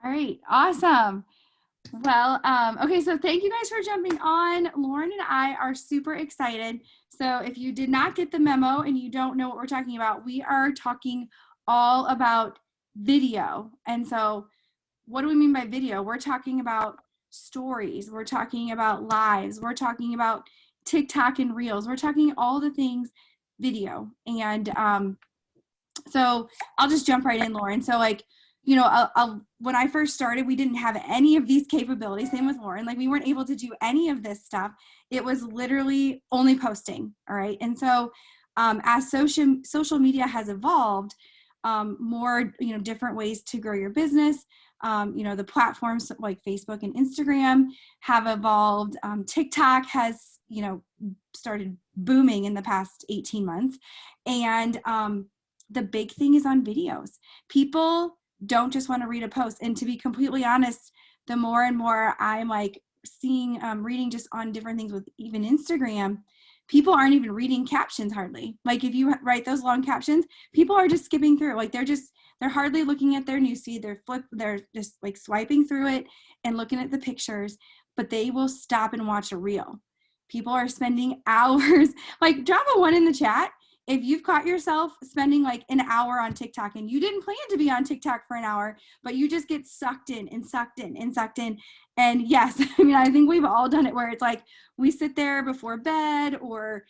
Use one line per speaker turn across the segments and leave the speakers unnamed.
right, awesome. Well, okay, so thank you guys for jumping on. Lauren and I are super excited. So if you did not get the memo and you don't know what we're talking about, we are talking all about video. And so what do we mean by video? We're talking about stories. We're talking about lives. We're talking about TikTok and Reels. We're talking all the things video. And so I'll just jump right in, Lauren. So like, when I first started, we didn't have any of these capabilities. Same with Lauren. Like we weren't able to do any of this stuff. It was literally only posting. All right. And so as social media has evolved, more, different ways to grow your business. The platforms like Facebook and Instagram have evolved. TikTok has, started booming in the past 18 months. And the big thing is on videos. People don't just want to read a post. And to be completely honest, the more and more I'm like seeing, reading just on different things with even Instagram, people aren't even reading captions hardly. Like if you write those long captions, people are just skipping through. Like they're hardly looking at their newsfeed. They're just like swiping through it and looking at the pictures, but they will stop and watch a reel. People are spending hours. Like drop a 1 in the chat if you've caught yourself spending like an hour on TikTok and you didn't plan to be on TikTok for an hour, but you just get sucked in and sucked in and sucked in. And yes, I think we've all done it where it's like we sit there before bed or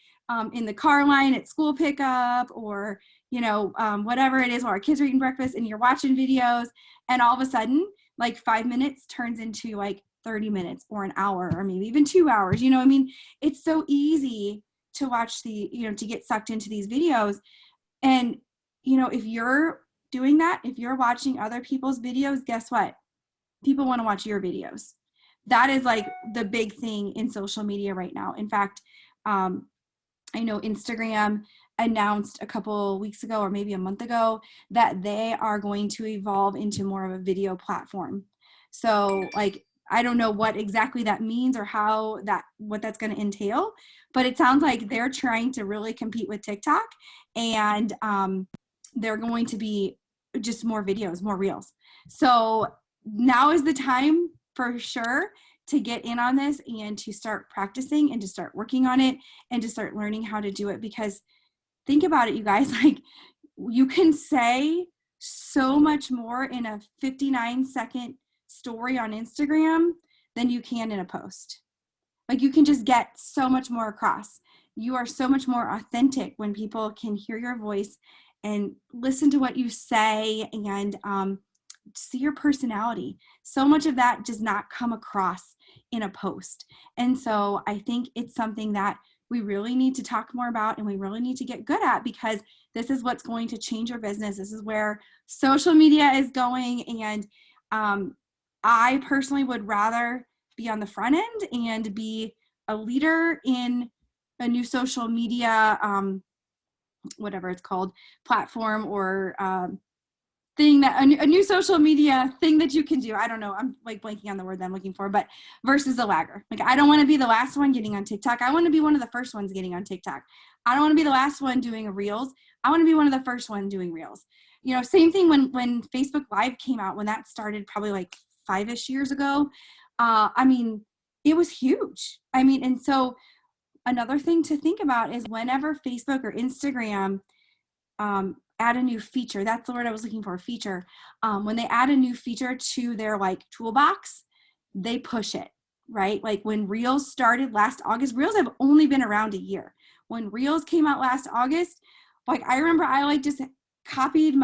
in the car line at school pickup or, whatever it is while our kids are eating breakfast and you're watching videos and all of a sudden like 5 minutes turns into like 30 minutes or an hour or maybe even 2 hours. It's so easy to watch to get sucked into these videos. And, if you're doing that, if you're watching other people's videos, guess what? People want to watch your videos. That is like the big thing in social media right now. In fact, I know Instagram announced a couple weeks ago or maybe a month ago that they are going to evolve into more of a video platform. So like, I don't know what exactly that means or what that's going to entail, but it sounds like they're trying to really compete with TikTok and they're going to be just more videos, more reels. So now is the time for sure to get in on this and to start practicing and to start working on it and to start learning how to do it. Because think about it, you guys, like you can say so much more in a 59-second story on Instagram than you can in a post. Like you can just get so much more across. You are so much more authentic when people can hear your voice and listen to what you say and see your personality. So much of that does not come across in a post. And so I think it's something that we really need to talk more about and we really need to get good at because this is what's going to change your business. This is where social media is going. And I personally would rather be on the front end and be a leader in a new social media, whatever it's called, platform or thing that a new social media thing that you can do. I don't know. I'm like blanking on the word that I'm looking for, but versus the lagger. Like I don't want to be the last one getting on TikTok. I want to be one of the first ones getting on TikTok. I don't want to be the last one doing Reels. I want to be one of the first one doing Reels. Same thing when Facebook Live came out, when that started probably like 5-ish years ago. It was huge. And so another thing to think about is whenever Facebook or Instagram add a new feature, that's the word I was looking for, feature. When they add a new feature to their like toolbox, they push it, right? Like when Reels started last August, Reels have only been around a year. When Reels came out last August, like I remember I like just copied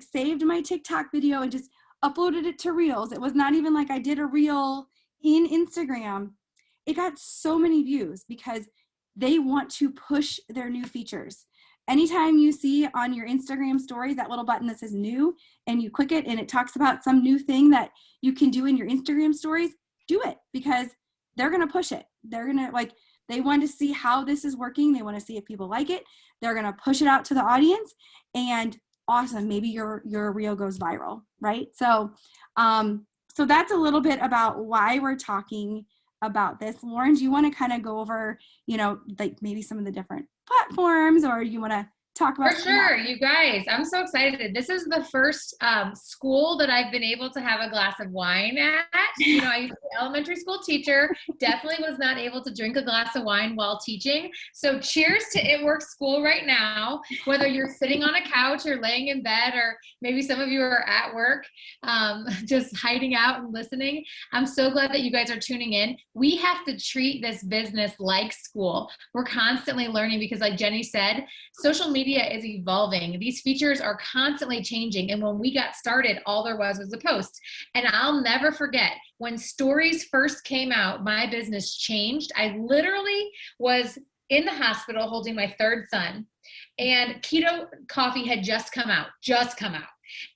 saved my TikTok video and just uploaded it to Reels. It was not even like I did a reel in Instagram. It got so many views because they want to push their new features. Anytime you see on your Instagram stories that little button that says new and you click it and it talks about some new thing that you can do in your Instagram stories, do it because they're going to push it. They're going to they want to see how this is working. They want to see if people like it. They're going to push it out to the audience and awesome. Maybe your reel goes viral, right? So that's a little bit about why we're talking about this. Lauren, do you want to kind of go over, like maybe some of the different platforms, or you want to talk about
For sure, you guys, I'm so excited. This is the first school that I've been able to have a glass of wine at. You know, I used to be an elementary school teacher, definitely was not able to drink a glass of wine while teaching. So cheers to It Works School right now, whether you're sitting on a couch or laying in bed, or maybe some of you are at work, just hiding out and listening. I'm so glad that you guys are tuning in. We have to treat this business like school. We're constantly learning because, like Jenny said, social media is evolving. These features are constantly changing. And when we got started, all there was a post. And I'll never forget when stories first came out, my business changed. I literally was in the hospital holding my third son, and Keto Coffee had just come out.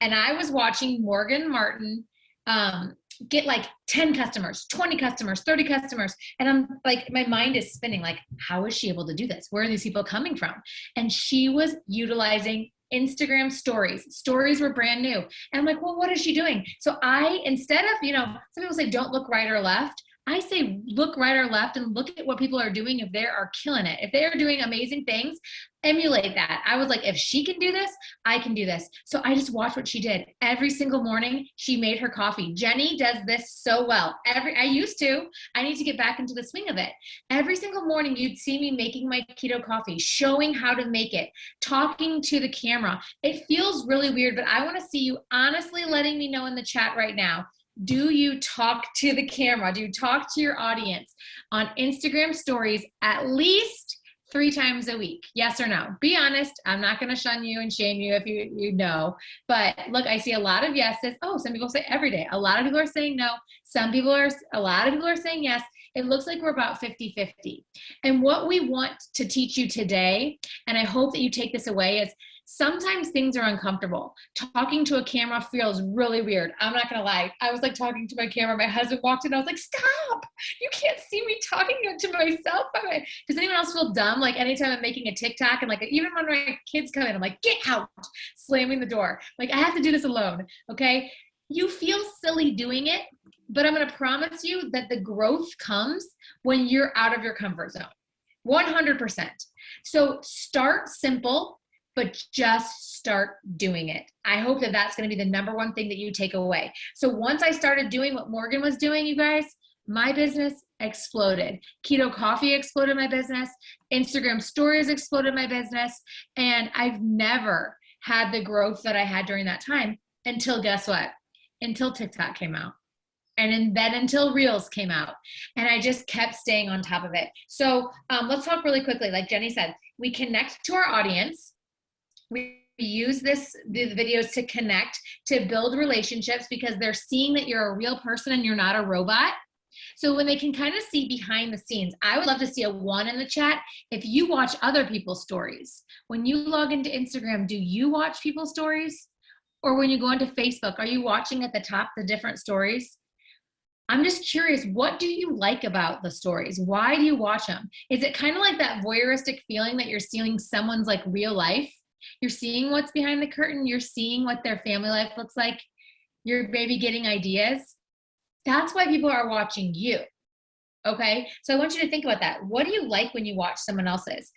And I was watching Morgan Martin get like 10 customers, 20 customers, 30 customers. And I'm like, my mind is spinning, like, how is she able to do this? Where are these people coming from? And she was utilizing Instagram stories. Stories were brand new. And I'm like, well, what is she doing? So I, instead of, you know, some people say, don't look right or left. I say, look right or left and look at what people are doing. If they are killing it, if they are doing amazing things, emulate that. I was like, if she can do this, I can do this. So I just watched what she did. Every single morning, she made her coffee. Jenny does this so well. I used to. I need to get back into the swing of it. Every single morning, you'd see me making my keto coffee, showing how to make it, talking to the camera. It feels really weird, but I want to see you honestly letting me know in the chat right now. Do you talk to the camera? Do you talk to your audience on Instagram stories at least 3 times a week? Yes or no? Be honest. I'm not going to shun you and shame you if you know. But look, I see a lot of yeses. Oh, some people say every day. A lot of people are saying no. A lot of people are saying yes. It looks like we're about 50-50. And what we want to teach you today, and I hope that you take this away, is sometimes things are uncomfortable. Talking to a camera feels really weird. I'm not gonna lie. I was like talking to my camera. My husband walked in. I was like, stop. You can't see me talking to myself. Does anyone else feel dumb? Like anytime I'm making a TikTok and like, even when my kids come in, I'm like, get out, slamming the door. Like I have to do this alone, okay? You feel silly doing it, but I'm gonna promise you that the growth comes when you're out of your comfort zone, 100%. So start simple, but just start doing it. I hope that that's going to be the number one thing that you take away. So once I started doing what Morgan was doing, you guys, my business exploded. Keto Coffee exploded my business. Instagram stories exploded my business. And I've never had the growth that I had during that time until, guess what? Until TikTok came out. And then until Reels came out. And I just kept staying on top of it. So let's talk really quickly. Like Jenny said, we connect to our audience. We use the videos to connect, to build relationships, because they're seeing that you're a real person and you're not a robot. So when they can kind of see behind the scenes, I would love to see a 1 in the chat if you watch other people's stories. When you log into Instagram, do you watch people's stories? Or when you go into Facebook, are you watching at the top the different stories? I'm just curious, what do you like about the stories? Why do you watch them? Is it kind of like that voyeuristic feeling that you're seeing someone's like real life? You're seeing what's behind the curtain. You're seeing what their family life looks like. You're maybe getting ideas. That's why people are watching you. Okay. So I want you to think about that. What do you like when you watch someone else's?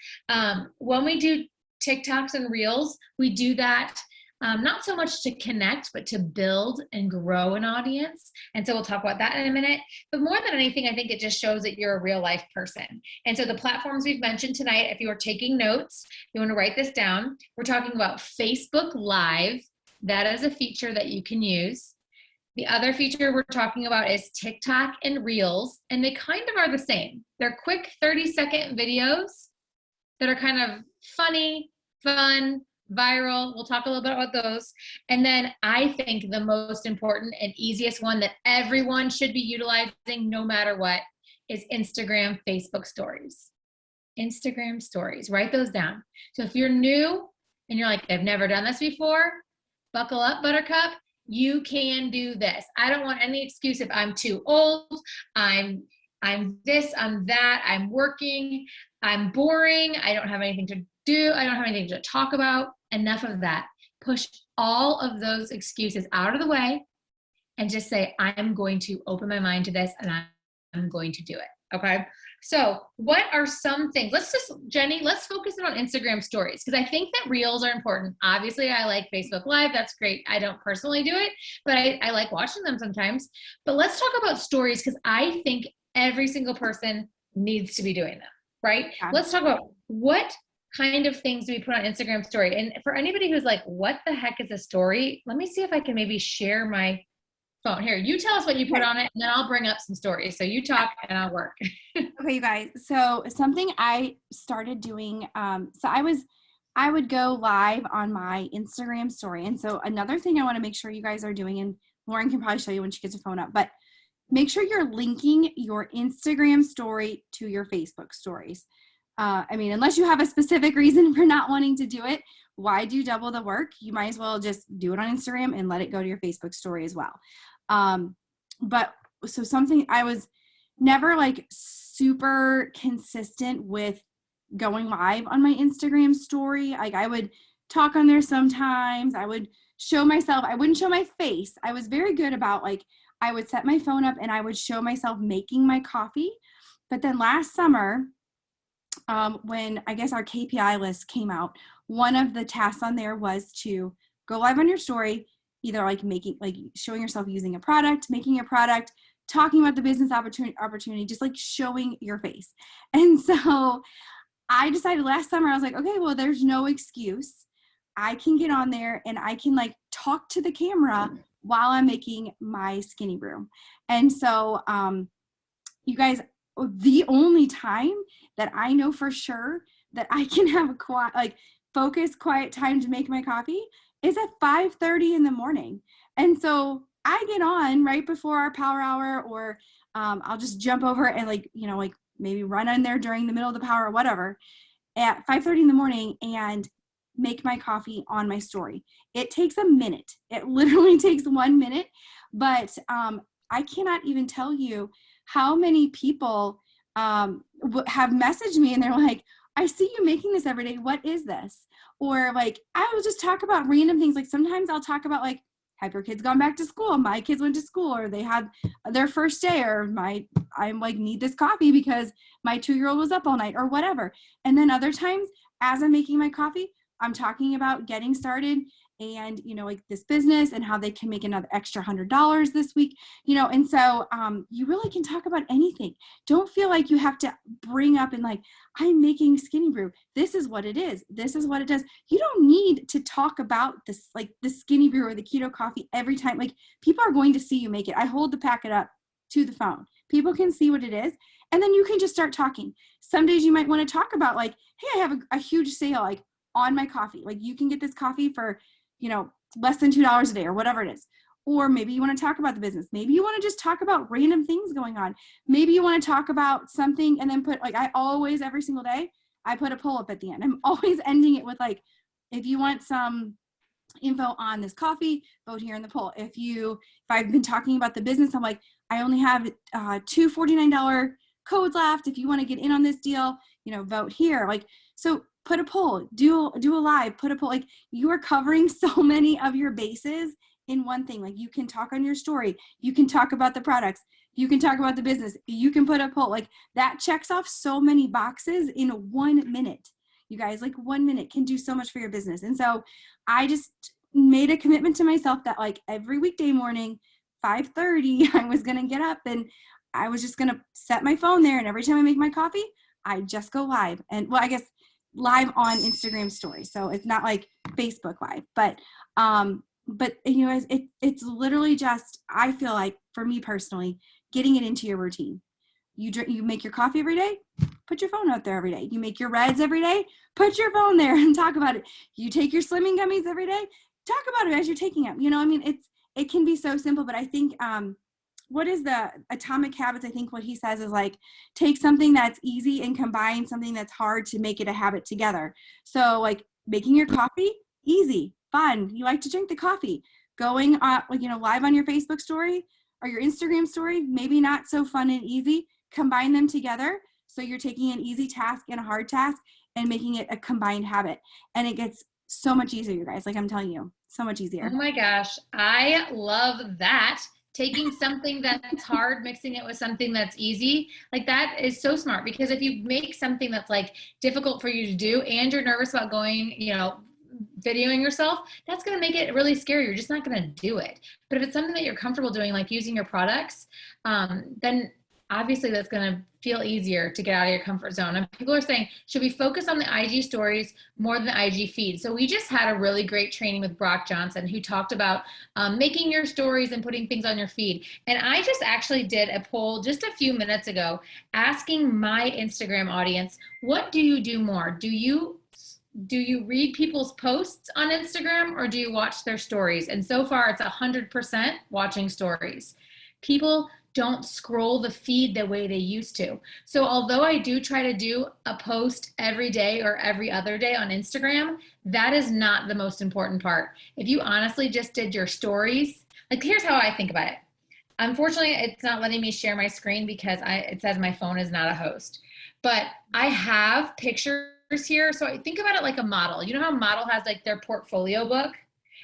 When we do TikToks and Reels, we do that not so much to connect, but to build and grow an audience. And so we'll talk about that in a minute. But more than anything, I think it just shows that you're a real life person. And so the platforms we've mentioned tonight, if you are taking notes, you want to write this down. We're talking about Facebook Live. That is a feature that you can use. The other feature we're talking about is TikTok and Reels, and they kind of are the same. They're quick 30-second videos that are kind of funny, fun, viral. We'll talk a little bit about those. And then I think the most important and easiest one that everyone should be utilizing no matter what is Instagram, Facebook stories. Instagram stories, write those down. So if you're new and you're like, I've never done this before, buckle up, Buttercup. You can do this. I don't want any excuse if I'm too old, I'm this, I'm that, I'm working, I'm boring, I don't have anything to do, I don't have anything to talk about. Enough of that. Push all of those excuses out of the way and just say, I'm going to open my mind to this and I'm going to do it. Okay. So what are some things? Jenny, let's focus in on Instagram stories because I think that reels are important. Obviously, I like Facebook Live. That's great. I don't personally do it, but I like watching them sometimes. But let's talk about stories because I think every single person needs to be doing them, right?
Yeah.
Let's talk about what kind of things do we put on Instagram story? And for anybody who's like, what the heck is a story? Let me see if I can maybe share my phone. Here, you tell us what you put on it, and then I'll bring up some stories. So you talk and I'll work.
Okay, you guys. So something I started doing, so I would go live on my Instagram story. And so another thing I want to make sure you guys are doing, and Lauren can probably show you when she gets her phone up, but make sure you're linking your Instagram story to your Facebook stories. I mean, unless you have a specific reason for not wanting to do it, why do double the work? You might as well just do it on Instagram and let it go to your Facebook story as well. But so something I was never like super consistent with going live on my Instagram story. Like I would talk on there sometimes. I would show myself. I wouldn't show my face. I was very good about like, I would set my phone up and I would show myself making my coffee. But then last summer, when I guess our KPI list came out, one of the tasks on there was to go live on your story, either like showing yourself using a product, making a product, talking about the business opportunity, just like showing your face. And so I decided last summer, I was like, okay, well, there's no excuse. I can get on there and I can like talk to the camera while I'm making my skinny brew. And so, you guys, the only time that I know for sure that I can have a quiet time to make my coffee is at 5:30 in the morning. And so I get on right before our power hour, or I'll just jump over and maybe run in there during the middle of the power or whatever at 5:30 in the morning and make my coffee on my story. It takes a minute. It literally takes 1 minute, but I cannot even tell you how many people have messaged me and they're like, I see you making this every day. What is this? Or like, I will just talk about random things. Like sometimes I'll talk about like, have your kids gone back to school? My kids went to school, or they had their first day, or I'm like, need this coffee because my 2-year-old was up all night, or whatever. And then other times as I'm making my coffee, I'm talking about getting started and, like this business and how they can make another extra $100 this week, and so you really can talk about anything. Don't feel like you have to bring up and like, I'm making skinny brew. This is what it is. This is what it does. You don't need to talk about this, like the skinny brew or the keto coffee every time. Like people are going to see you make it. I hold the packet up to the phone. People can see what it is. And then you can just start talking. Some days you might want to talk about like, hey, I have a huge sale like on my coffee. Like you can get this coffee for, less than $2 a day or whatever it is. Or maybe you want to talk about the business. Maybe you want to just talk about random things going on. Maybe you want to talk about something and then put like, I always, every single day, I put a poll up at the end. I'm always ending it with like, if you want some info on this coffee, vote here in the poll. If I've been talking about the business, I'm like, I only have 2 $49 codes left. If you want to get in on this deal, vote here. Like, so put a poll, do a live, put a poll. Like you are covering so many of your bases in one thing. Like you can talk on your story, you can talk about the products, you can talk about the business, you can put a poll. Like that checks off so many boxes in 1 minute. You guys, like 1 minute can do so much for your business. And so I just made a commitment to myself that like every weekday morning, 5:30, I was going to get up and I was just going to set my phone there. And every time I make my coffee, I just go live. And well, I guess live on Instagram stories. So it's not like Facebook Live, but it's literally just, I feel like for me personally, getting it into your routine. You make your coffee every day, put your phone out there every day. You make your reds every day, put your phone there and talk about it. You take your slimming gummies every day, talk about it as you're taking them. It can be so simple, but I think, what is the Atomic Habits? I think what he says is like, take something that's easy and combine something that's hard to make it a habit together. So like making your coffee, easy, fun. You like to drink the coffee. Going live on your Facebook story or your Instagram story, maybe not so fun and easy. Combine them together. So you're taking an easy task and a hard task and making it a combined habit. And it gets so much easier, you guys. Like I'm telling you, so much easier.
Oh my gosh. I love that. taking something that's hard, mixing it with something that's easy. Like that is so smart, because if you make something that's like difficult for you to do and you're nervous about going, you know, videoing yourself, that's going to make it really scary. You're just not going to do it. But if it's something that you're comfortable doing, like using your products, then obviously that's going to feel easier to get out of your comfort zone. And people are saying, should we focus on the IG stories more than the IG feed? So we just had a really great training with Brock Johnson, who talked about making your stories and putting things on your feed. And I just actually did a poll just a few minutes ago asking my Instagram audience, what do you do more? Do you read people's posts on Instagram, or do you watch their stories? And so far it's 100% watching stories. People don't scroll the feed the way they used to. So although I do try to do a post every day or every other day on Instagram, that is not the most important part. If you honestly just did your stories, like here's how I think about it. Unfortunately, it's not letting me share my screen because it says my phone is not a host. But I have pictures here. So I think about it like a model. You know how a model has like their portfolio book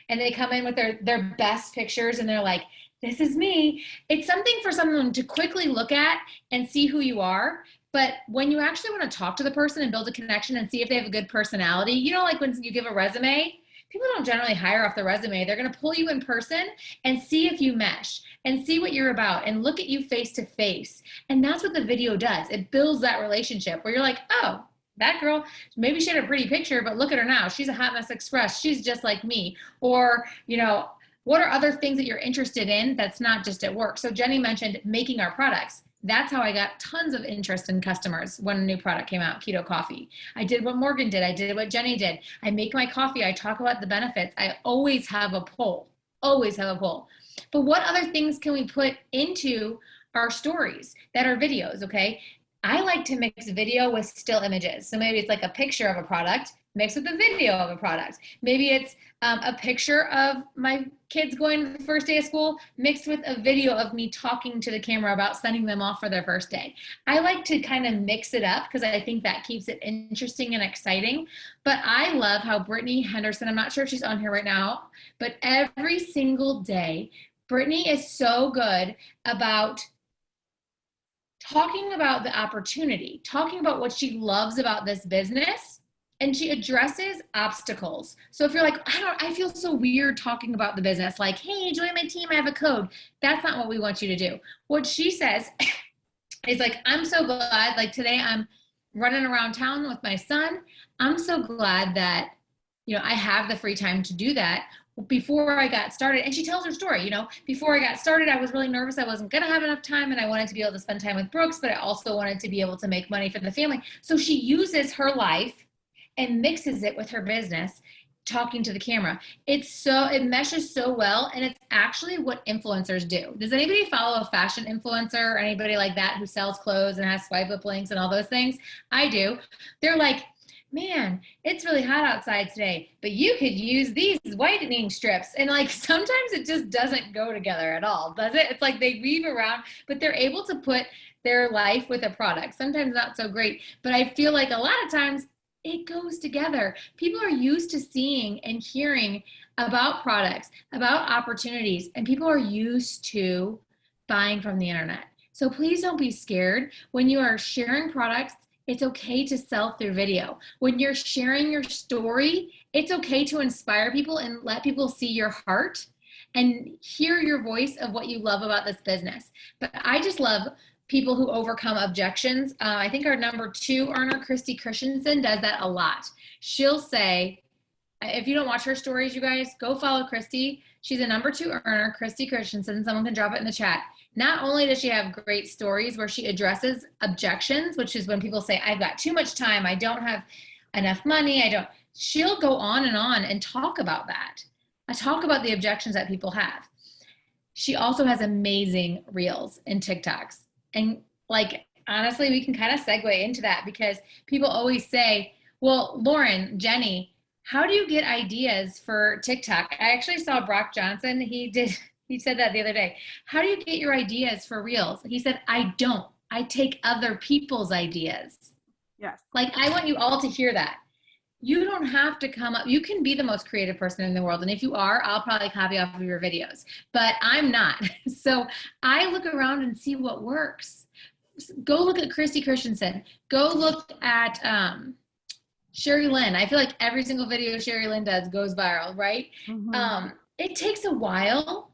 and they come in with their best pictures and they're like, this is me. It's something for someone to quickly look at and see who you are. But when you actually want to talk to the person and build a connection and see if they have a good personality, you know, like when you give a resume, people don't generally hire off the resume. They're going to pull you in person and see if you mesh and see what you're about and look at you face to face. And that's what the video does. It builds that relationship where you're like, oh, that girl, maybe she had a pretty picture, but look at her now. She's a hot mess express. She's just like me. Or, you know, what are other things that you're interested in that's not just at work? So Jenny mentioned making our products. That's how I got tons of interest in customers when a new product came out, Keto Coffee. I did what Morgan did. I did what Jenny did. I make my coffee. I talk about the benefits. I always have a poll, always have a poll. But what other things can we put into our stories that are videos, okay? I like to mix video with still images. So maybe it's like a picture of a product mixed with a video of a product. Maybe it's a picture of my kids going to the first day of school mixed with a video of me talking to the camera about sending them off for their first day. I like to kind of mix it up because I think that keeps it interesting and exciting. But I love how Brittany Henderson, I'm not sure if she's on here right now, but every single day, Brittany is so good about talking about the opportunity, talking about what she loves about this business, and she addresses obstacles. So if you're like, I feel so weird talking about the business, like, hey, join my team, I have a code. That's not what we want you to do. What she says is like, I'm so glad, like today I'm running around town with my son. I'm so glad that, you know, I have the free time to do that. Before I got started, and she tells her story, you know, before I got started, I was really nervous. I wasn't going to have enough time and I wanted to be able to spend time with Brooks, but I also wanted to be able to make money for the family. So she uses her life and mixes it with her business, talking to the camera. It meshes so well, and it's actually what influencers do. Does anybody follow a fashion influencer or anybody like that who sells clothes and has swipe up links and all those things? I do. They're like, man, it's really hot outside today, but you could use these whitening strips. And like, sometimes it just doesn't go together at all, does it? It's like they weave around, but they're able to put their life with a product. Sometimes not so great, but I feel like a lot of times it goes together. People are used to seeing and hearing about products, about opportunities, and people are used to buying from the internet. So please don't be scared. When you are sharing products, it's okay to sell through video. When you're sharing your story, it's okay to inspire people and let people see your heart and hear your voice of what you love about this business. But I just love people who overcome objections. I think our number 2 earner, Christy Christensen, does that a lot. She'll say, if you don't watch her stories, you guys, go follow Christy. She's a number 2 earner, Christy Christensen. Someone can drop it in the chat. Not only does she have great stories where she addresses objections, which is when people say, I've got too much time, I don't have enough money, she'll go on and talk about that. I talk about the objections that people have. She also has amazing reels and TikToks. And like, honestly, we can kind of segue into that because people always say, well, Lauren, Jenny, how do you get ideas for TikTok? I actually saw Brock Johnson. He said that the other day. How do you get your ideas for reels? He said, I don't. I take other people's ideas.
Yes.
Like, I want you all to hear that. You don't have to come up. You can be the most creative person in the world. And if you are, I'll probably copy off of your videos, but I'm not. So I look around and see what works. Go look at Christy Christensen. Go look at Sherry Lynn. I feel like every single video Sherry Lynn does goes viral, right?
Mm-hmm.
It takes a while.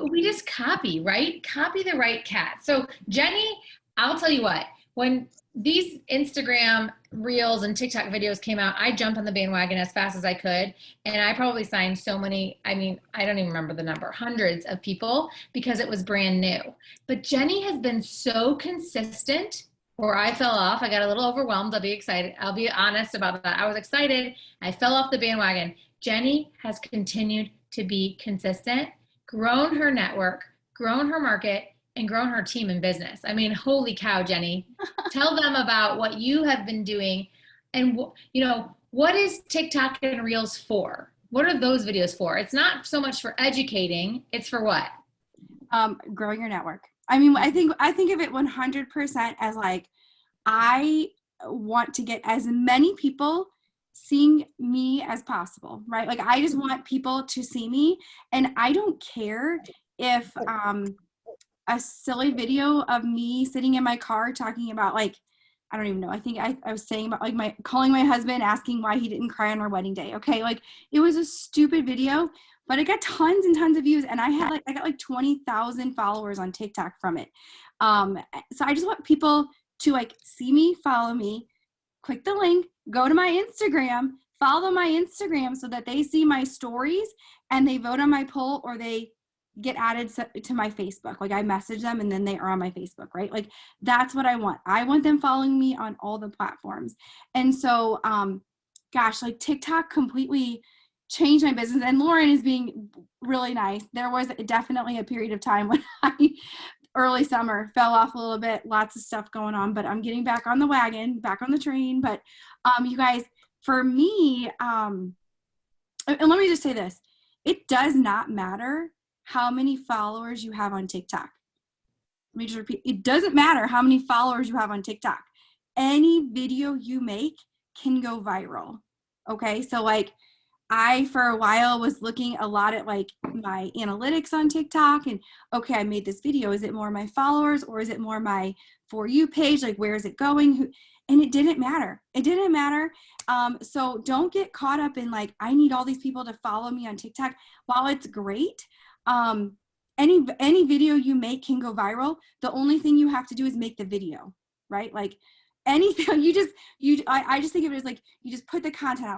We just copy, right? Copy the right cat. So Jenny, I'll tell you what, when these Instagram reels and TikTok videos came out, I jumped on the bandwagon as fast as I could. And I probably signed so many, I mean, I don't even remember the number, hundreds of people because it was brand new. But Jenny has been so consistent, or I fell off. I got a little overwhelmed. I'll be excited. I'll be honest about that. I was excited. I fell off the bandwagon. Jenny has continued to be consistent, grown her network, grown her market, and grown her team in business. I mean, holy cow, Jenny. Tell them about what you have been doing and what is TikTok and Reels for? What are those videos for? It's not so much for educating, it's for what?
Growing your network. I mean, I think of it 100% as like, I want to get as many people seeing me as possible, right? Like, I just want people to see me, and I don't care if a silly video of me sitting in my car talking about, like, I don't even know. I think I was saying about like calling my husband, asking why he didn't cry on our wedding day. Okay. Like, it was a stupid video, but it got tons and tons of views. And I got like 20,000 followers on TikTok from it. So I just want people to like see me, follow me, click the link, go to my Instagram, follow my Instagram so that they see my stories and they vote on my poll, or they get added to my Facebook. Like, I message them and then they are on my Facebook, right? Like, that's what I want. I want them following me on all the platforms. And so, gosh, like, TikTok completely changed my business. And Lauren is being really nice. There was definitely a period of time when early summer fell off a little bit, lots of stuff going on, but I'm getting back on the wagon, back on the train. But you guys, for me, and let me just say this, it does not matter how many followers you have on TikTok. Let me just repeat, it doesn't matter how many followers you have on TikTok. Any video you make can go viral. Okay, so like, I, for a while, was looking a lot at like my analytics on TikTok, and okay, I made this video. Is it more my followers, or is it more my For You page? Like, where is it going? And it didn't matter. It didn't matter. So don't get caught up in like, I need all these people to follow me on TikTok. While it's great, any video you make can go viral. The only thing you have to do is make the video, right? Like, anything I just think of it as like, you just put the content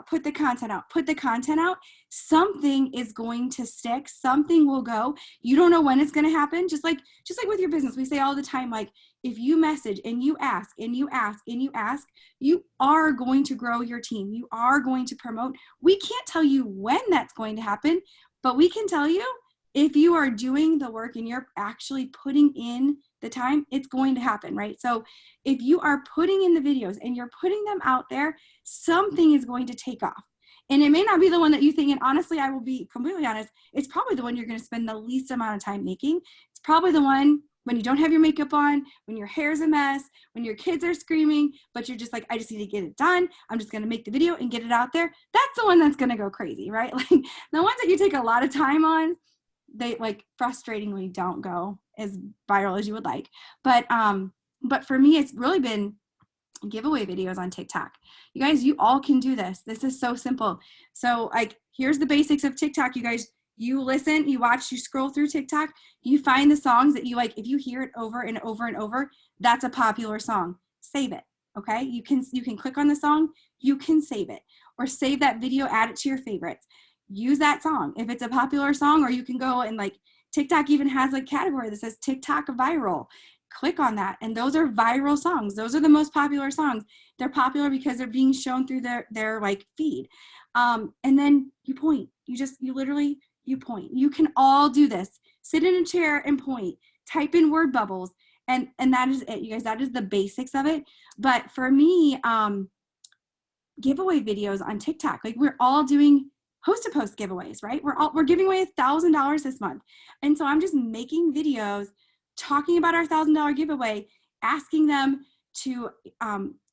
out. Something is going to stick. Something will go. You don't know when it's going to happen. Just like with your business, we say all the time, like, if you message and you ask and you ask and you ask, you are going to grow your team. You are going to promote. We can't tell you when that's going to happen, but we can tell you, if you are doing the work and you're actually putting in the time, it's going to happen, right? So if you are putting in the videos and you're putting them out there, something is going to take off. And it may not be the one that you think, and honestly, I will be completely honest, it's probably the one you're going to spend the least amount of time making. It's probably the one when you don't have your makeup on, when your hair's a mess, when your kids are screaming, but you're just like, I just need to get it done. I'm just going to make the video and get it out there. That's the one that's going to go crazy, right? Like, the ones that you take a lot of time on, they like frustratingly don't go as viral as you would like. But for me, it's really been giveaway videos on TikTok. You guys, you all can do this. This is so simple. So like, here's the basics of TikTok. You guys, you listen, you watch, you scroll through TikTok, you find the songs that you like. If you hear it over and over and over, that's a popular song. Save it. Okay. You can click on the song, you can save it, or save that video, add it to your favorites. Use that song if it's a popular song, or you can go and like, TikTok even has a category that says TikTok viral. Click on that, and those are viral songs. Those are the most popular songs. They're popular because they're being shown through their like feed. And then you point. You literally point. You can all do this. Sit in a chair and point. Type in word bubbles, and that is it, you guys. That is the basics of it. But for me, giveaway videos on TikTok, like, we're all doing host to post giveaways, right? We're giving away $1,000 this month. And so I'm just making videos talking about our $1,000 giveaway, asking them to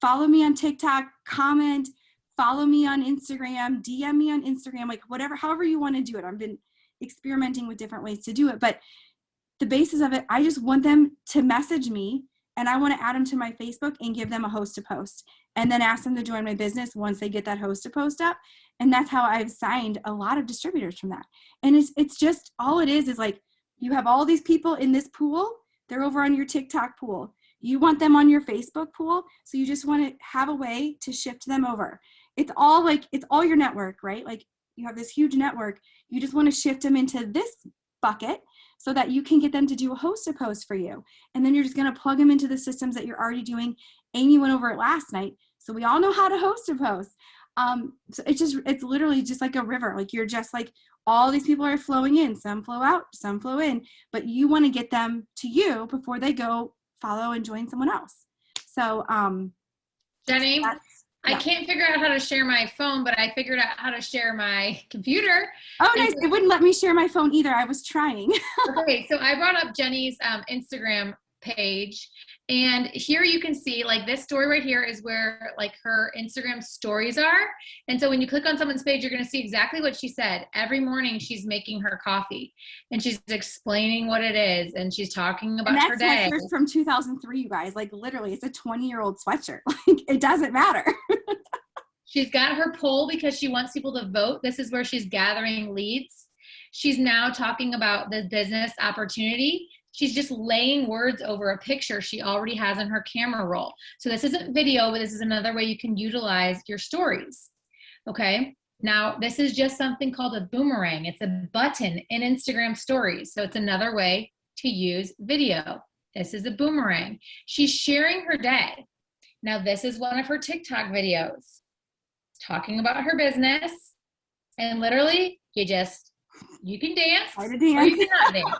follow me on TikTok, comment, follow me on Instagram, DM me on Instagram, like whatever, however you want to do it. I've been experimenting with different ways to do it, but the basis of it, I just want them to message me, and I want to add them to my Facebook and give them a host to post, and then ask them to join my business once they get that host to post up. And that's how I've signed a lot of distributors from that. And it's just, all it is like, you have all these people in this pool, they're over on your TikTok pool. You want them on your Facebook pool, so you just want to have a way to shift them over. It's all your network, right? Like, you have this huge network. You just want to shift them into this bucket so that you can get them to do a host to post for you. And then you're just going to plug them into the systems that you're already doing. Amy went over it last night, so we all know how to host a post. So it's literally just like a river. Like, you're just like, all these people are flowing in, some flow out, some flow in, but you want to get them to you before they go follow and join someone else. So,
Jenny, I can't figure out how to share my phone, but I figured out how to share my computer.
Oh, nice. It wouldn't let me share my phone either. I was trying.
Okay, so I brought up Jenny's Instagram page, and here you can see, like, this story right here is where, like, her Instagram stories are. And so when you click on someone's page, you're going to see exactly what she said. Every morning she's making her coffee, and she's explaining what it is, and she's talking about her day.
And that's my shirt from 2003, you guys. Like, literally, it's a 20-year-old sweatshirt. Like, it doesn't matter.
She's got her poll because she wants people to vote. This is where she's gathering leads. She's now talking about the business opportunity. She's just laying words over a picture she already has in her camera roll. So this isn't video, but this is another way you can utilize your stories. Okay. Now, this is just something called a boomerang. It's a button in Instagram stories. So it's another way to use video. This is a boomerang. She's sharing her day. Now, this is one of her TikTok videos talking about her business. And literally, you can dance or you cannot dance.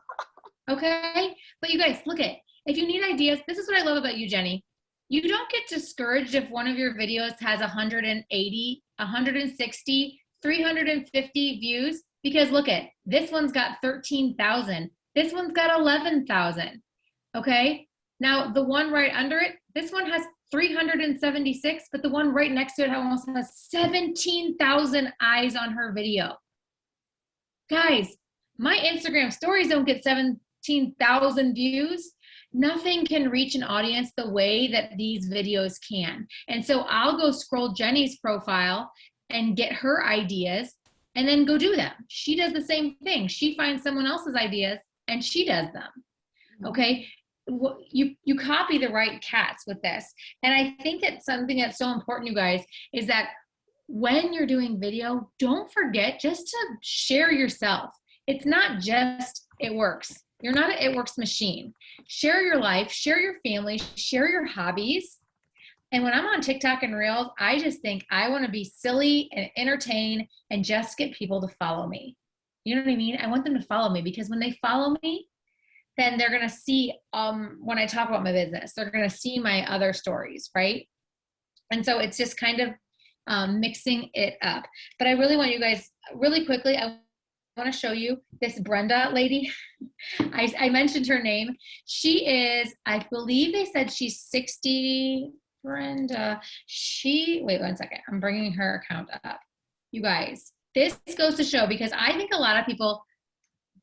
Okay. But you guys, look at, if you need ideas, this is what I love about you, Jenny. You don't get discouraged if one of your videos has 180, 160, 350 views, because look at, this one's got 13,000. This one's got 11,000. Okay. Now the one right under it, this one has 376, but the one right next to it almost has 17,000 eyes on her video. Guys, my Instagram stories don't get 17,000 views. Nothing can reach an audience the way that these videos can. And so I'll go scroll Jenny's profile and get her ideas and then go do them. She does the same thing. She finds someone else's ideas and she does them. Okay. You copy the right cats with this. And I think that something that's so important, you guys, is that when you're doing video, don't forget just to share yourself. It's not just It Works. You're not an It Works machine. Share your life, share your family, share your hobbies. And when I'm on TikTok and Reels, I just think I want to be silly and entertain and just get people to follow me. You know what I mean? I want them to follow me, because when they follow me, then they're going to see when I talk about my business, they're going to see my other stories, right? And so it's just kind of mixing it up. But I really want you guys, really quickly, I want to show you this Brenda lady. I mentioned her name. She is, I believe they said she's 60. Brenda, wait 1 second. I'm bringing her account up. You guys, this goes to show, because I think a lot of people,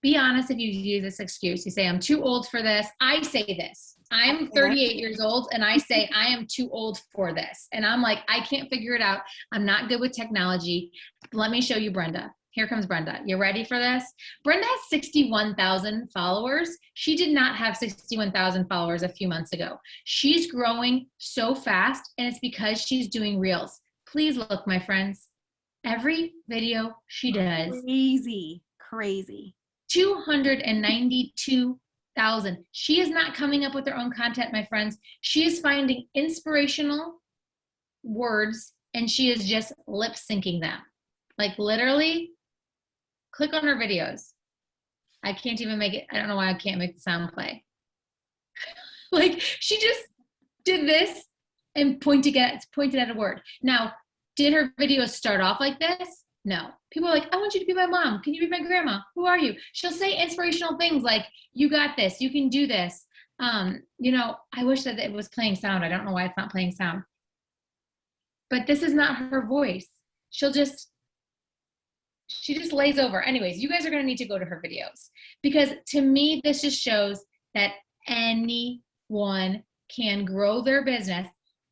be honest, if you use this excuse, you say, I'm too old for this. I say this. I'm 38 years old and I say I am too old for this. And I'm like, I can't figure it out. I'm not good with technology. Let me show you Brenda. Here comes Brenda. You ready for this? Brenda has 61,000 followers. She did not have 61,000 followers a few months ago. She's growing so fast, and it's because she's doing Reels. Please look, my friends. Every video she does.
Crazy.
292,000. She is not coming up with her own content, my friends. She is finding inspirational words and she is just lip syncing them. Like, literally, click on her videos. I can't even make it. I don't know why I can't make the sound play. Like, she just did this and pointed at a word. Now, did her videos start off like this? No. People are like, I want you to be my mom. Can you be my grandma? Who are you? She'll say inspirational things like, you got this. You can do this. You know, I wish that it was playing sound. I don't know why it's not playing sound. but this is not her voice. She just lays over. Anyways, you guys are going to need to go to her videos, because to me, this just shows that anyone can grow their business.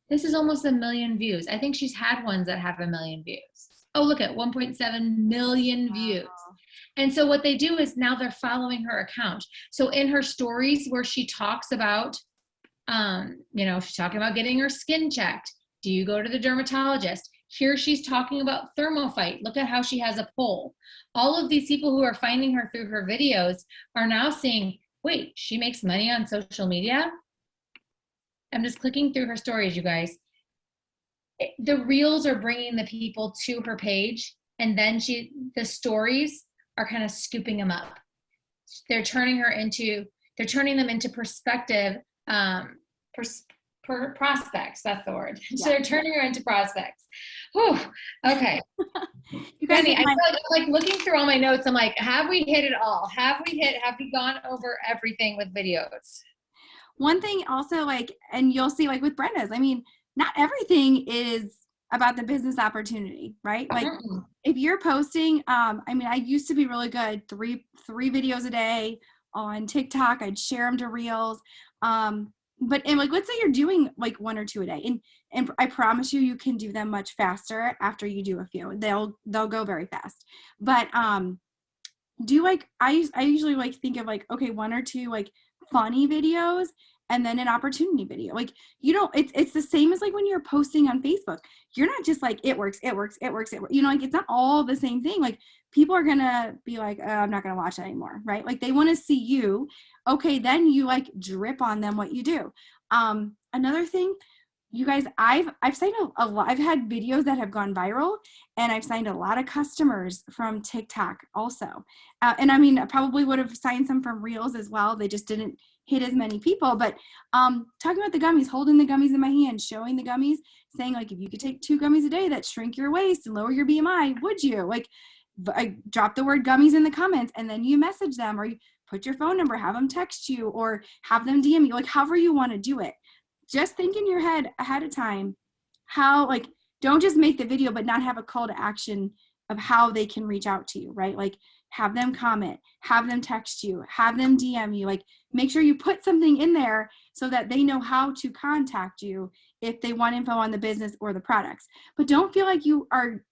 This is almost 1 million views. I think she's had ones that have 1 million views. Oh, look at 1.7 million views.
Wow.
And so what they do is now they're following her account. So in her stories where she talks about, she's talking about getting her skin checked. Do you go to the dermatologist? Here she's talking about Thermophyte. Look at how she has a poll. All of these people who are finding her through her videos are now seeing, wait, she makes money on social media? I'm just clicking through her stories, you guys. The reels are bringing the people to her page, and then the stories are kind of scooping them up. They're turning them into perspective, prospects. That's the word. Yeah. So they're turning her into prospects. Whew. Okay.
You guys,
Benny, I feel like looking through all my notes, I'm like, have we hit it all? Have we gone over everything with videos?
One thing also, and you'll see with Brenda's, not everything is about the business opportunity, right? If you're posting, I used to be really good, three videos a day on TikTok. I'd share them to Reels. But let's say you're doing 1 or 2 a day, and I promise you can do them much faster after you do a few. They'll go very fast. But do I usually think of okay, 1 or 2 funny videos, and then an opportunity video. It's the same as when you're posting on Facebook. You're not just it works. It's not all the same thing. People are gonna be I'm not gonna watch that anymore, right? They want to see you. Okay, then you drip on them what you do. Another thing, you guys, I've signed a lot. I've had videos that have gone viral, and I've signed a lot of customers from TikTok also. And I probably would have signed some from Reels as well. They just didn't hit as many people. But talking about the gummies, holding the gummies in my hand, showing the gummies, saying if you could take 2 gummies a day that shrink your waist and lower your BMI, would you? I drop the word gummies in the comments, and then you message them, or you put your phone number, have them text you, or have them DM you, however you want to do it. Just think in your head ahead of time how, don't just make the video but not have a call to action of how they can reach out to you, right? Have them comment, have them text you, have them DM you, make sure you put something in there so that they know how to contact you if they want info on the business or the products. But don't feel like you are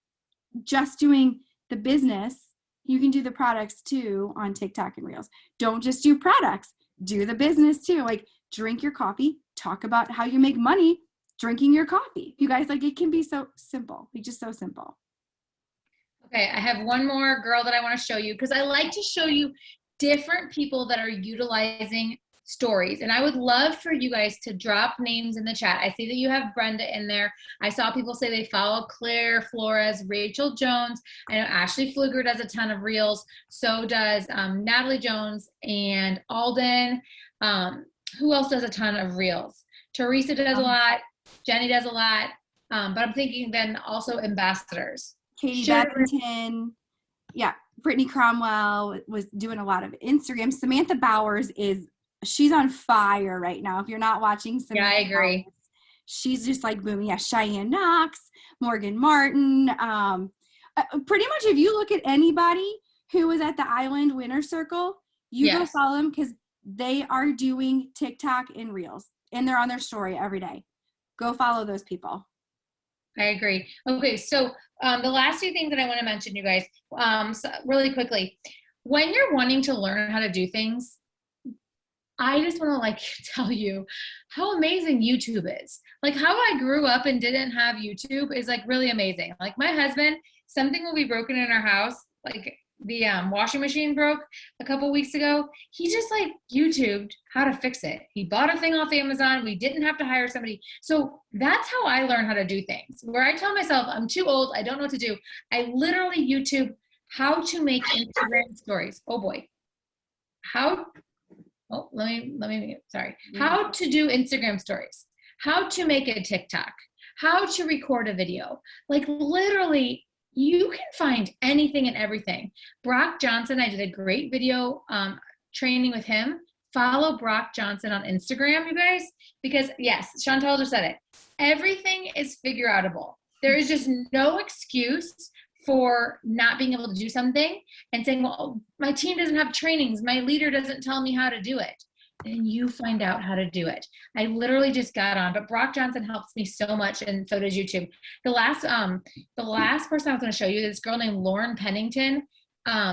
just doing the business. You can do the products too on TikTok and Reels. Don't just do products, do the business too. Drink your coffee, talk about how you make money drinking your coffee. You guys, it can be so simple, just so simple.
Okay, I have one more girl that I want to show you, because I like to show you different people that are utilizing stories. And I would love for you guys to drop names in the chat. I see that you have Brenda in there. I saw people say they follow Claire Flores, Rachel Jones. I know Ashley Pfluger does a ton of Reels. So does Natalie Jones and Alden. Who else does a ton of Reels? Teresa does a lot. Jenny does a lot. But I'm thinking then also ambassadors.
Katie Bedington. Yeah. Brittany Cromwell was doing a lot of Instagram. Samantha Bowers she's on fire right now. If you're not watching Samantha,
yeah, I agree.
Bowers, she's just booming. Yeah, Cheyenne Knox, Morgan Martin. Pretty much if you look at anybody who was at the Island Winner Circle, you go follow them, because they are doing TikTok and Reels, and they're on their story every day. Go follow those people.
I agree. Okay, so the last 2 things that I want to mention, you guys, so really quickly, when you're wanting to learn how to do things, I just want to tell you how amazing YouTube is. How I grew up and didn't have YouTube is really amazing. My husband, something will be broken in our house, the washing machine broke a couple weeks ago. He just YouTubed how to fix it. He bought a thing off Amazon. We didn't have to hire somebody. So that's how I learn how to do things. Where I tell myself I'm too old, I don't know what to do, I literally YouTube how to make Instagram stories. Oh boy. How to do Instagram stories, how to make a TikTok, how to record a video. Literally, you can find anything and everything. Brock Johnson, I did a great video training with him. Follow Brock Johnson on Instagram, you guys, because yes, Chantal just said it. Everything is figure outable. There is just no excuse for not being able to do something and saying, well, my team doesn't have trainings. My leader doesn't tell me how to do it. And you find out how to do it. I literally just got on, but Brock Johnson helps me so much, and so does YouTube. The last person I was going to show you, this girl named Lauren Pennington.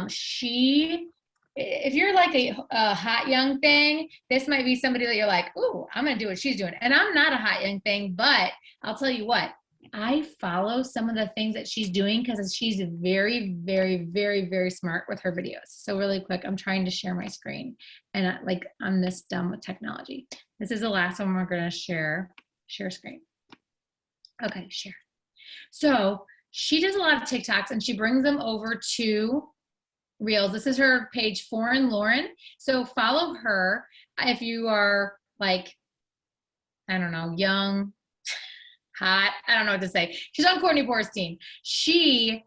She, if you're like a hot young thing, this might be somebody that you're like, ooh, I'm going to do what she's doing. And I'm not a hot young thing, but I'll tell you what, I follow some of the things that she's doing because she's very, very, very, very smart with her videos. So really quick, I'm trying to share my screen, and I'm this dumb with technology. This is the last one we're going to share screen. Okay, share. So she does a lot of TikToks and she brings them over to Reels. This is her page, Foreign Lauren. So follow her if you are like, I don't know, young, hot, I don't know what to say. She's on Courtney Porter's team. She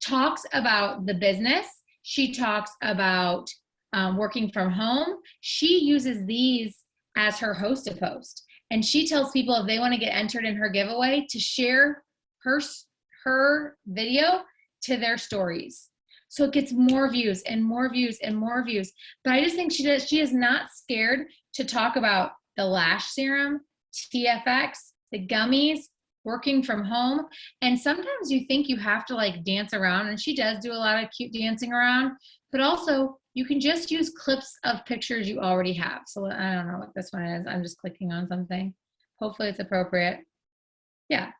talks about the business. She talks about working from home. She uses these as her host to post. And she tells people if they want to get entered in her giveaway to share her video to their stories. So it gets more views and more views and more views. But I just think she is not scared to talk about the lash serum, TFX, the gummies, working from home. And sometimes you think you have to like dance around, and she does do a lot of cute dancing around, but also you can just use clips of pictures you already have. So I don't know what this one is. I'm just clicking on something. Hopefully it's appropriate. Yeah,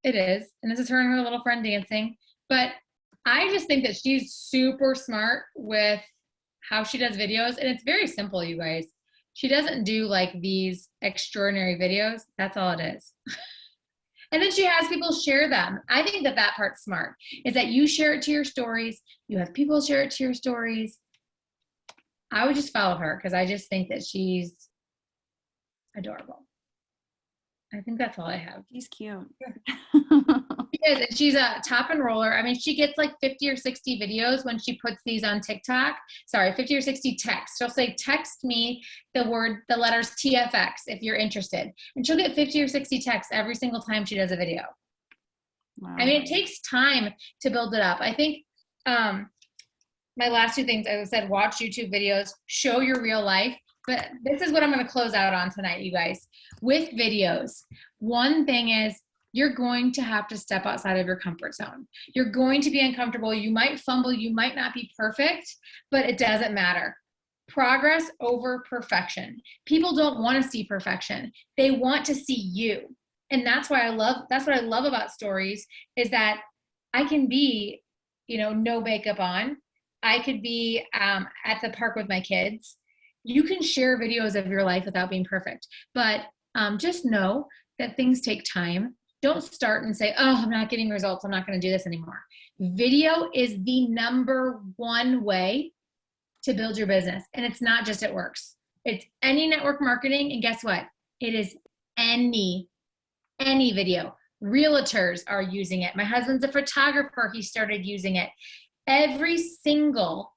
it is. And this is her and her little friend dancing. But I just think that she's super smart with how she does videos. And it's very simple, you guys. She doesn't do like these extraordinary videos. That's all it is. And then she has people share them. I think that part's smart, is that you share it to your stories. You have people share it to your stories. I would just follow her because I just think that she's adorable. I think that's all I have.
She's cute.
She is, and she's a top enroller. I mean, she gets like 50 or 60 videos when she puts these on TikTok. Sorry, 50 or 60 texts. She'll say, text me the letters TFX if you're interested. And she'll get 50 or 60 texts every single time she does a video. Wow. I mean, it takes time to build it up. I think my last two things, as I said, watch YouTube videos, show your real life. But this is what I'm going to close out on tonight, you guys. With videos, one thing is you're going to have to step outside of your comfort zone. You're going to be uncomfortable. You might fumble. You might not be perfect, but it doesn't matter. Progress over perfection. People don't want to see perfection. They want to see you. And that's what I love about stories, is that I can be, no makeup on. I could be at the park with my kids. You can share videos of your life without being perfect, but just know that things take time. Don't start and say, oh, I'm not getting results, I'm not going to do this anymore. Video is the number one way to build your business. And it's not just at Works. It's any network marketing. And guess what? It is any video. Realtors are using it. My husband's a photographer. He started using it. Every single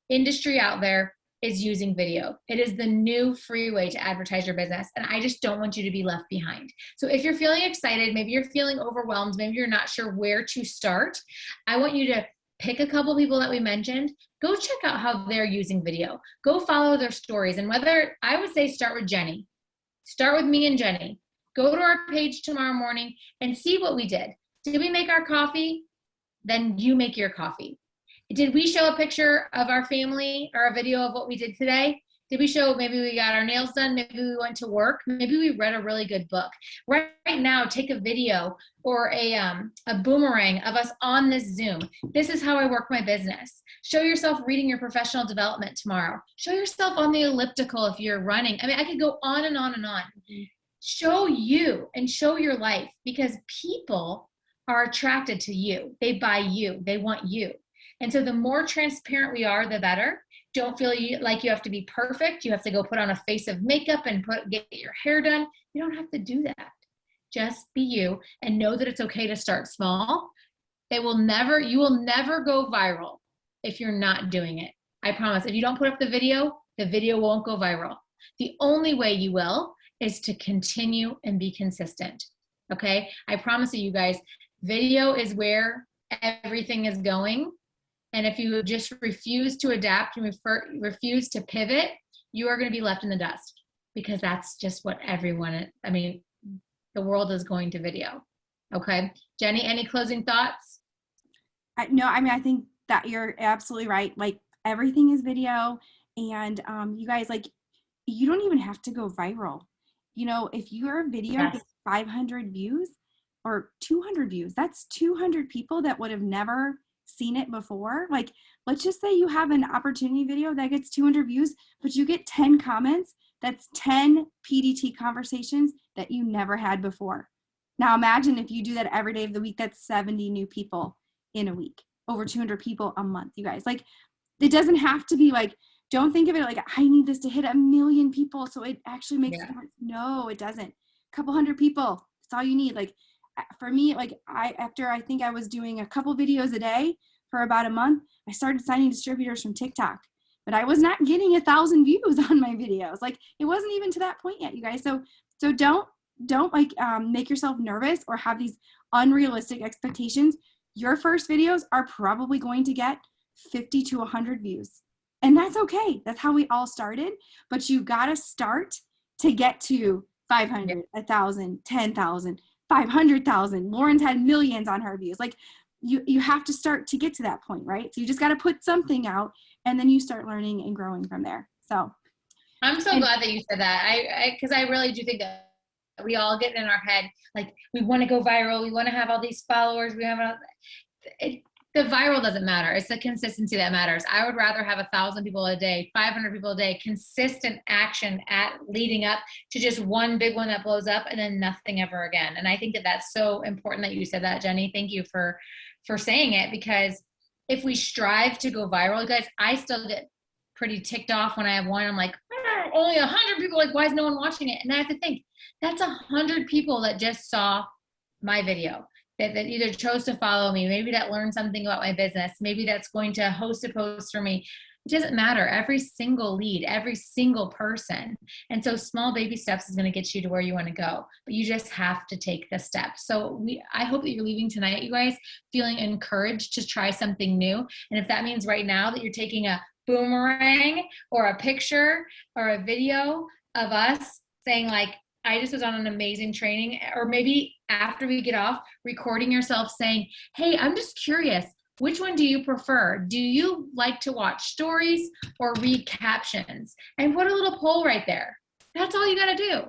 industry out there is using video. It is the new free way to advertise your business. And I just don't want you to be left behind. So if you're feeling excited, maybe you're feeling overwhelmed, maybe you're not sure where to start, I want you to pick a couple people that we mentioned, go check out how they're using video, go follow their stories. And I would say start with Jenny, start with me and Jenny, go to our page tomorrow morning and see what we did. Did we make our coffee? Then you make your coffee. Did we show a picture of our family or a video of what we did today? Did we show maybe we got our nails done? Maybe we went to work. Maybe we read a really good book. Right now, take a video or a boomerang of us on this Zoom. This is how I work my business. Show yourself reading your professional development tomorrow. Show yourself on the elliptical if you're running. I mean, I could go on and on and on. Show you and show your life, because people are attracted to you. They buy you. They want you. And so the more transparent we are, the better. Don't feel like you have to be perfect. You have to go put on a face of makeup and get your hair done. You don't have to do that. Just be you and know that it's okay to start small. You will never go viral if you're not doing it. I promise. If you don't put up the video won't go viral. The only way you will is to continue and be consistent. Okay. I promise you guys, video is where everything is going. And if you just refuse to adapt and refuse to pivot, you are going to be left in the dust, because that's just what everyone, I mean, the world is going to video. Okay. Jenny, any closing thoughts?
No, I mean, I think that you're absolutely right. Like, everything is video, and you guys, like, you don't even have to go viral. You know, if your video
Yes.
gets 500 views or 200 views, that's 200 people that would have never seen it before. Like, let's just say you have an opportunity video that gets 200 views, but you get 10 comments. That's 10 PDT conversations that you never had before. Now imagine if you do that every day of the week, that's 70 new people in a week, over 200 people a month, you guys. Like, it doesn't have to be like, don't think of it like, I need this to hit 1 million people so it actually makes a difference. No, it doesn't. A couple hundred people, that's all you need. Like, for me, like, after I think I was doing a couple videos a day for about a month, I started signing distributors from TikTok, but I was not getting 1,000 views on my videos. Like, it wasn't even to that point yet, you guys. So don't like make yourself nervous or have these unrealistic expectations. Your first videos are probably going to get 50 to 100 views, and that's okay. That's how we all started, but you got to start to get to 500, 1,000, 10,000, 500,000. Lauren's had millions on her views. Like, you have to start to get to that point, right? So you just got to put something out, and then you start learning and growing from there. So
I'm so glad that you said that. Because I really do think that we all get in our head, like, we want to go viral. We want to have all these followers. The viral doesn't matter. It's the consistency that matters. I would rather have 1,000 people a day, 500 people a day, consistent action at leading up to just one big one that blows up and then nothing ever again. And I think that that's so important that you said that, Jenny. Thank you for saying it, because if we strive to go viral, guys, I still get pretty ticked off when I have one. I'm like, only 100 people. Like, why is no one watching it? And I have to think, that's 100 people that just saw my video, that either chose to follow me, maybe that learned something about my business, maybe that's going to host a post for me. It doesn't matter. Every single lead, every single person. And so small baby steps is going to get you to where you want to go, but you just have to take the steps. So I hope that you're leaving tonight, you guys, feeling encouraged to try something new. And if that means right now that you're taking a boomerang or a picture or a video of us saying, like, I just was on an amazing training, or maybe after we get off, recording yourself saying, hey, I'm just curious, which one do you prefer? Do you like to watch stories or read captions? And put a little poll right there. That's all you got to do.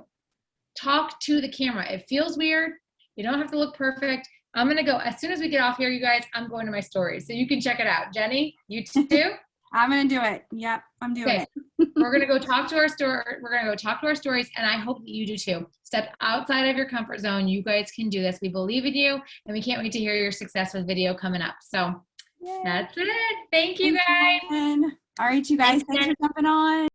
Talk to the camera. It feels weird. You don't have to look perfect. I'm going to go, as soon as we get off here, you guys, I'm going to my stories. So you can check it out. Jenny, you too?
I'm going to do it. Yep, I'm doing it.
We're going to go talk to our We're going to go talk to our stories. And I hope that you do too. Step outside of your comfort zone. You guys can do this. We believe in you, and we can't wait to hear your success with video coming up. So that's it. Thank you, guys.
All right, you guys. Thanks for jumping on.